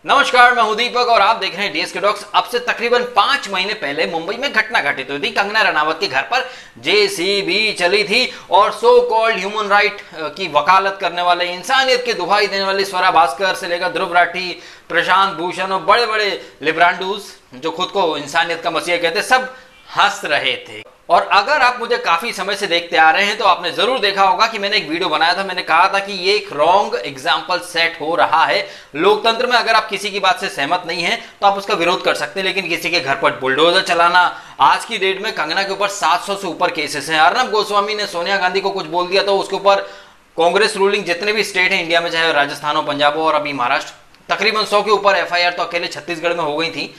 नमस्कार, मैं हूं दीपक और आप देख रहे हैं डीएस के टॉक्स। अब से तकरीबन 5 महीने पहले मुंबई में घटना घटित हुई थी। कंगना रनावत के घर पर जेसीबी चली थी और सो कॉल्ड ह्यूमन राइट की वकालत करने वाले, इंसानियत की दुहाई देने वाले स्वरा भास्कर से लेकर ध्रुव राठी, प्रशांत भूषण और बड़े बड़े लिब्रांडूस जो खुद को इंसानियत का मसीहा कहते, सब हंस रहे थे। और अगर आप मुझे काफी समय से देखते आ रहे हैं तो आपने जरूर देखा होगा कि मैंने एक वीडियो बनाया था। मैंने कहा था कि ये एक रॉन्ग एग्जाम्पल सेट हो रहा है लोकतंत्र में। अगर आप किसी की बात से सहमत नहीं है तो आप उसका विरोध कर सकते हैं, लेकिन किसी के घर पर बुलडोजर चलाना, आज की डेट में कंगना के ऊपर 700 से ऊपर केसेस हैं। अर्नब गोस्वामी ने सोनिया गांधी को कुछ बोल दिया तो उसके ऊपर कांग्रेस रूलिंग जितने भी स्टेट हैं इंडिया में, चाहे राजस्थान हो, पंजाब हो और अभी महाराष्ट्र, तकरीबन 100 के ऊपर एफआईआर तो अकेले छत्तीसगढ़ में हो गई थी।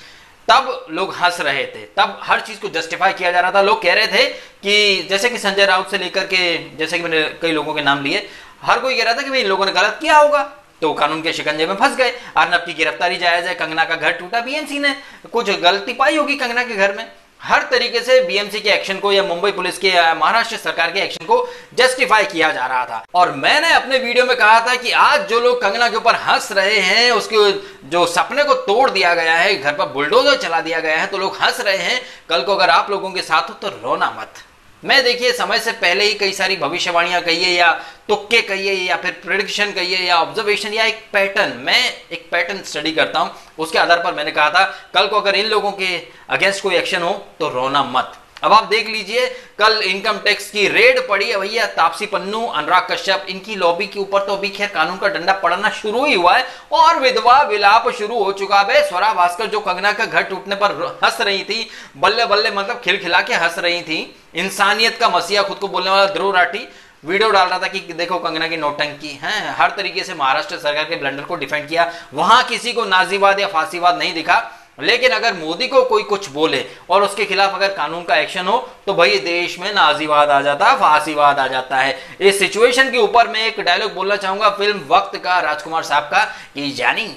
तब लोग हंस रहे थे, तब हर चीज को जस्टिफाई किया जा रहा था। लोग कह रहे थे कि जैसे कि संजय राउत से लेकर के, जैसे कि मैंने कई लोगों के नाम लिए, हर कोई कह रहा था कि भाई इन लोगों ने गलत किया होगा तो कानून के शिकंजे में फंस गए। अर्नब की गिरफ्तारी जायज है, कंगना का घर टूटा, बीएमसी ने कुछ गलती पाई होगी कंगना के घर में। हर तरीके से बीएमसी के एक्शन को या मुंबई पुलिस के या महाराष्ट्र सरकार के एक्शन को जस्टिफाई किया जा रहा था। और मैंने अपने वीडियो में कहा था कि आज जो लोग कंगना के ऊपर हंस रहे हैं, उसके जो सपने को तोड़ दिया गया है, घर पर बुलडोजर चला दिया गया है, तो लोग हंस रहे हैं। कल को अगर आप लोगों के साथ हो तो रोना मत। मैं देखिए समय से पहले ही कई सारी भविष्यवाणियां कहिए या तुक्के कहिए या फिर प्रेडिक्शन कहिए या ऑब्जर्वेशन या एक पैटर्न, मैं एक पैटर्न स्टडी करता हूं, उसके आधार पर मैंने कहा था कल को अगर इन लोगों के अगेंस्ट कोई एक्शन हो तो रोना मत। अब आप देख लीजिए, कल इनकम टैक्स की रेड पड़ी है भैया। तापसी पन्नू, अनुराग कश्यप, इनकी लॉबी के ऊपर तो अभी खैर कानून का डंडा पड़ना शुरू ही हुआ है और विधवा विलाप शुरू हो चुका है। स्वरा भास्कर जो कंगना का घर टूटने पर हंस रही थी, बल्ले बल्ले मतलब खिलखिला के हंस रही थी, इंसानियत का मसीहा खुद को बोलने वाला ध्रुव राठी वीडियो डाल रहा था कि देखो कंगना की नौटंकी है। हर तरीके से महाराष्ट्र सरकार के ब्लंडर को डिफेंड किया, वहां किसी को नाजीवाद या फांसीवाद नहीं दिखा। लेकिन अगर मोदी को कोई कुछ बोले और उसके खिलाफ अगर कानून का एक्शन हो तो भाई देश में नाजीवाद आ जाता है, फांसीवाद आ जाता है। इस सिचुएशन के ऊपर मैं एक डायलॉग बोलना चाहूंगा फिल्म वक्त का, राजकुमार साहब का, कि जानी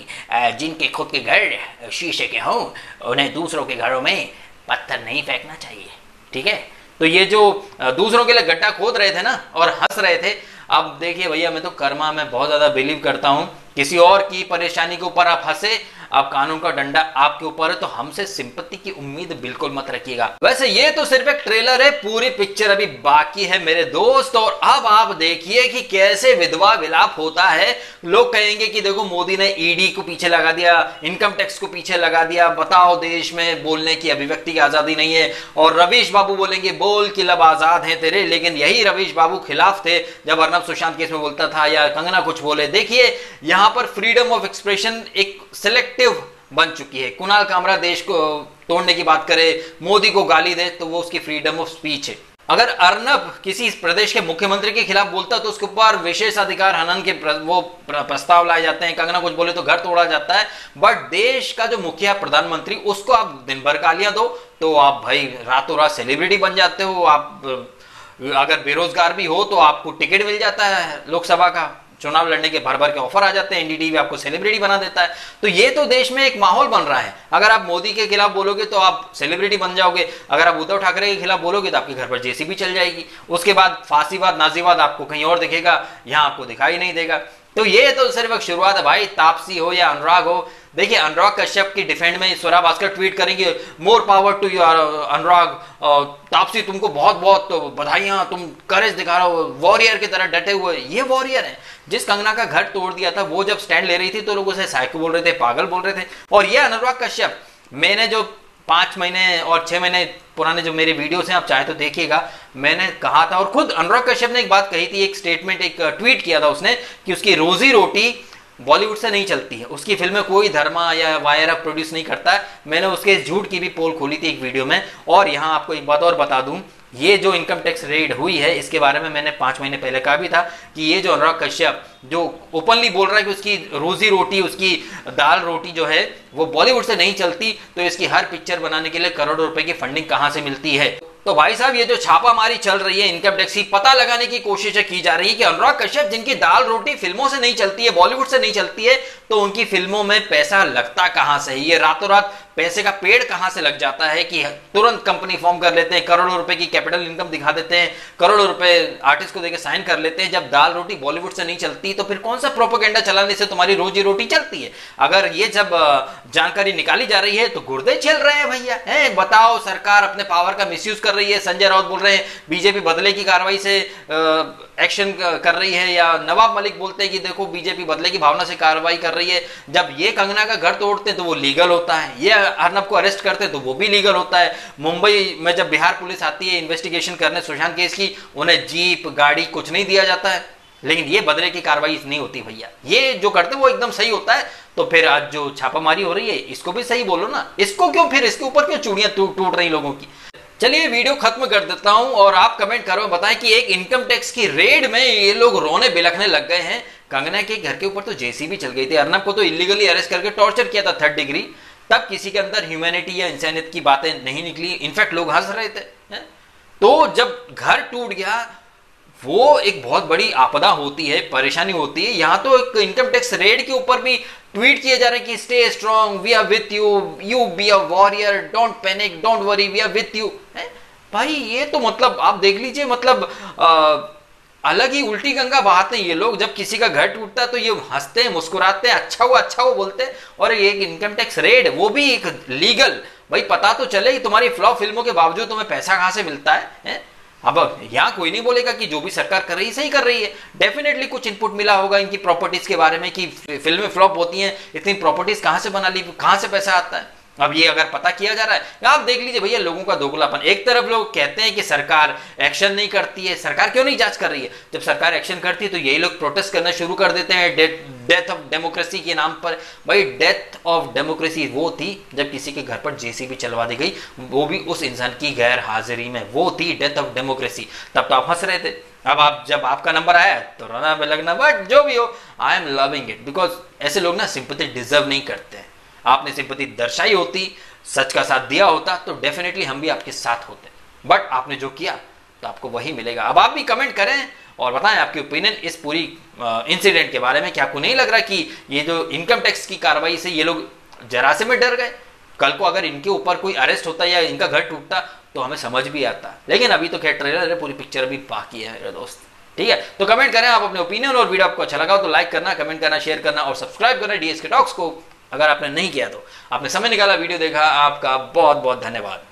जिनके खुद के घर शीशे के हों उन्हें दूसरों के घरों में पत्थर नहीं फेंकना चाहिए। ठीक है, तो ये जो दूसरों के लिए गड्ढा खोद रहे थे ना और हंस रहे थे, अब देखिए भैया मैं तो कर्मा में बहुत ज्यादा बिलीव करता हूं। किसी और की परेशानी के ऊपर आप हंसे, अब कानून का डंडा आपके ऊपर है तो हमसे सिंपत्ति की उम्मीद बिल्कुल मत रखिएगा। वैसे ये तो सिर्फ एक ट्रेलर है, पूरी पिक्चर अभी बाकी है मेरे दोस्त। और अब आप देखिए कि कैसे विधवा विलाप होता है। लोग कहेंगे कि देखो मोदी ने ईडी को पीछे लगा दिया, इनकम टैक्स को पीछे लगा दिया, बताओ देश में बोलने की, अभिव्यक्ति की आजादी नहीं है। और रवीश बाबू बोलेंगे बोल कि लब आजाद है तेरे, लेकिन यही रवीश बाबू खिलाफ थे जब अर्नब सुशांत केस में बोलता था या कंगना कुछ बोले। देखिए यहां पर फ्रीडम ऑफ एक्सप्रेशन एक सिलेक्टिव बन चुकी है। कुणाल कामरा देश को तोड़ने की बात करे, मोदी को गाली दे तो वो उसकी फ्रीडम ऑफ स्पीच है। अगर अर्नब किसी प्रदेश के मुख्यमंत्री के खिलाफ बोलता तो उसके ऊपर विशेषाधिकार हनन के वो प्रस्ताव लाए जाते हैं। कंगना कुछ बोले तो घर तोड़ा जाता है। बट देश का जो मुखिया प्रधानमंत्री, उसको आप दिन भर गालियां दो तो आप भाई रातों रात सेलिब्रिटी बन जाते हो। आप अगर बेरोजगार भी हो तो आपको टिकट मिल जाता है लोकसभा का, चुनाव लड़ने के भर भर के ऑफर आ जाते हैं, एनडीटीवी आपको सेलिब्रिटी बना देता है। तो ये तो देश में एक माहौल बन रहा है। अगर आप मोदी के खिलाफ बोलोगे तो आप सेलिब्रिटी बन जाओगे, अगर आप उद्धव ठाकरे के खिलाफ बोलोगे तो आपके घर पर जेसीबी चल जाएगी। उसके बाद फांसीवाद, नाजीवाद आपको कहीं और दिखेगा, यहां आपको दिखाई नहीं देगा। तो ये तो सिर्फ एक शुरुआत है भाई। तापसी हो या अनुराग हो, देखिए अनुराग कश्यप की डिफेंड में स्वरा भास्कर ट्वीट करेंगे, मोर पावर टू यू अनुराग, तापसी तुमको बहुत बहुत बधाइयां, तुम करेज दिखा रहे हो, वॉरियर की तरह डटे हुए। ये वॉरियर है। जिस कंगना का घर तोड़ दिया था वो जब स्टैंड ले रही थी तो लोग उसे साइको बोल रहे थे, पागल बोल रहे थे। और ये अनुराग कश्यप, मैंने जो 5 महीने और 6 महीने पुराने जो मेरे वीडियोस हैं आप चाहे तो देखिएगा, मैंने कहा था और खुद अनुराग कश्यप ने एक बात कही थी, एक स्टेटमेंट, एक ट्वीट किया था उसने कि उसकी रोजी रोटी बॉलीवुड से नहीं चलती है, उसकी फिल्में कोई धर्मा या वायरा प्रोड्यूस नहीं करता है। मैंने उसके झूठ की भी पोल खोली थी एक वीडियो में। और यहाँ आपको एक बात और बता दूं, ये जो इनकम टैक्स रेड हुई है इसके बारे में मैंने 5 महीने पहले कहा भी था कि ये जो अनुराग कश्यप जो ओपनली बोल रहा है कि उसकी रोजी रोटी, उसकी दाल रोटी जो है वो बॉलीवुड से नहीं चलती, तो इसकी हर पिक्चर बनाने के लिए करोड़ों रुपए की फंडिंग कहां से मिलती है। तो भाई साहब ये जो छापामारी चल रही है इनकम टैक्स की, पता लगाने की कोशिश की जा रही है कि अनुराग कश्यप जिनकी दाल रोटी फिल्मों से नहीं चलती है, बॉलीवुड से नहीं चलती है, तो उनकी फिल्मों में पैसा लगता कहां से है। ये रातों रात पैसे का पेड़ कहां से लग जाता है कि तुरंत कंपनी फॉर्म कर लेते हैं, करोड़ों रुपए की कैपिटल इनकम दिखा देते हैं, करोड़ों रुपए आर्टिस्ट को देकर साइन कर लेते हैं। जब दाल रोटी बॉलीवुड से नहीं चलती तो फिर कौन सा प्रोपेगेंडा चलाने से तुम्हारी रोजी रोटी चलती है? अगर ये जब जानकारी निकाली जा रही है तो गुर्दे चल रहे हैं भैया। है बताओ, सरकार अपने पावर का मिसयूज कर रही है। संजय राउत बोल रहे हैं बीजेपी बदले की कार्रवाई से एक्शन कर रही है, या नवाब मलिक बोलते हैं कि देखो बीजेपी बदले की भावना से कार्रवाई कर रही है। जब ये कंगना का घर तोड़ते हैं तो वो लीगल होता है, ये अर्नब को अरेस्ट करते हैं तो वो भी लीगल होता है। मुंबई में जब बिहार पुलिस आती है इन्वेस्टिगेशन करने सुशांत केस की, उन्हें जीप गाड़ी कुछ नहीं दिया जाता है। लेकिन ये बदले की कार्रवाई नहीं होती भैया, ये जो करते हैं वो एकदम सही होता है। तो फिर आज जो छापामारी हो रही है इसको भी सही बोलो ना, इसको क्यों फिर इसके ऊपर क्यों चूड़ियां टूट रही लोगों की? चलिए वीडियो खत्म कर देता हूं और आप कमेंट करो, बताएं कि एक इनकम टैक्स की रेड में ये लोग रोने बिलखने लग गए हैं। कंगना के घर के ऊपर तो जेसीबी चल गई थी, अर्नब को तो इलीगली अरेस्ट करके टॉर्चर किया था 3rd डिग्री, तब किसी के अंदर ह्यूमैनिटी या इंसानियत की बातें नहीं निकली। इनफैक्ट लोग हंस रहे थे। तो जब घर टूट गया वो एक बहुत बड़ी आपदा होती है, परेशानी होती है। यहां तो एक इनकम टैक्स रेड के ऊपर भी ट्वीट किए जा रहे हैं कि stay strong, we are with you, you be a warrior, don't panic, don't worry, we are with you. भाई ये तो मतलब आप देख लीजिए, मतलब अलग ही उल्टी गंगा बहाते हैं ये लोग। जब किसी का घर टूटता है तो ये हंसते हैं, मुस्कुराते हैं, अच्छा हुआ बोलते हैं। और एक इनकम टैक्स रेड, वो भी एक लीगल। भाई पता तो चले कि तुम्हारी फ्लॉप फिल्मों के बावजूद तुम्हें पैसा कहां से मिलता है? अब यहाँ कोई नहीं बोलेगा कि जो भी सरकार कर रही है सही कर रही है। डेफिनेटली कुछ इनपुट मिला होगा इनकी प्रॉपर्टीज के बारे में कि फिल्में फ्लॉप होती हैं, इतनी प्रॉपर्टीज कहां से बना ली, कहां से पैसा आता है। अब ये अगर पता किया जा रहा है, आप देख लीजिए भैया लोगों का दोगलापन। एक तरफ लोग कहते हैं कि सरकार एक्शन नहीं करती है, सरकार क्यों नहीं जांच कर रही है? जब सरकार एक्शन करती है तो यही लोग प्रोटेस्ट करना शुरू कर देते हैं डेथ ऑफ डेमोक्रेसी के नाम पर। भाई डेथ ऑफ डेमोक्रेसी वो थी जब किसी के घर पर जेसीबी चलवा दी गई, वो भी उस इंसान की गैर हाजिरी में, वो थी डेथ ऑफ डेमोक्रेसी। तब तो आप हंस रहे थे। अब आप जब आपका नंबर आया तो रोना में लगना, बट जो भी हो I am loving it, because ऐसे लोग ना सिंपैथी डिजर्व नहीं करते हैं। आपने सिंपैथी दर्शाई होती, सच का साथ दिया होता तो डेफिनेटली हम भी आपके साथ होते, बट आपने जो किया तो आपको वही मिलेगा। अब आप भी कमेंट करें और बताएं आपकी ओपिनियन इस पूरी इंसिडेंट के बारे में। क्या आपको नहीं लग रहा कि ये जो इनकम टैक्स की कार्रवाई से ये लोग जरा से में डर गए? कल को अगर इनके ऊपर कोई अरेस्ट होता या इनका घर टूटता तो हमें समझ भी आता। लेकिन अभी तो खैर ट्रेलर है, पूरी पिक्चर अभी बाकी है मेरे दोस्त। ठीक है, तो कमेंट करें आप अपने ओपिनियन, और वीडियो आपको अच्छा लगा तो लाइक करना, कमेंट करना, शेयर करना और सब्सक्राइब करना डीएसके टॉक्स को। अगर आपने नहीं किया तो आपने समय निकाला, वीडियो देखा, आपका बहुत बहुत धन्यवाद।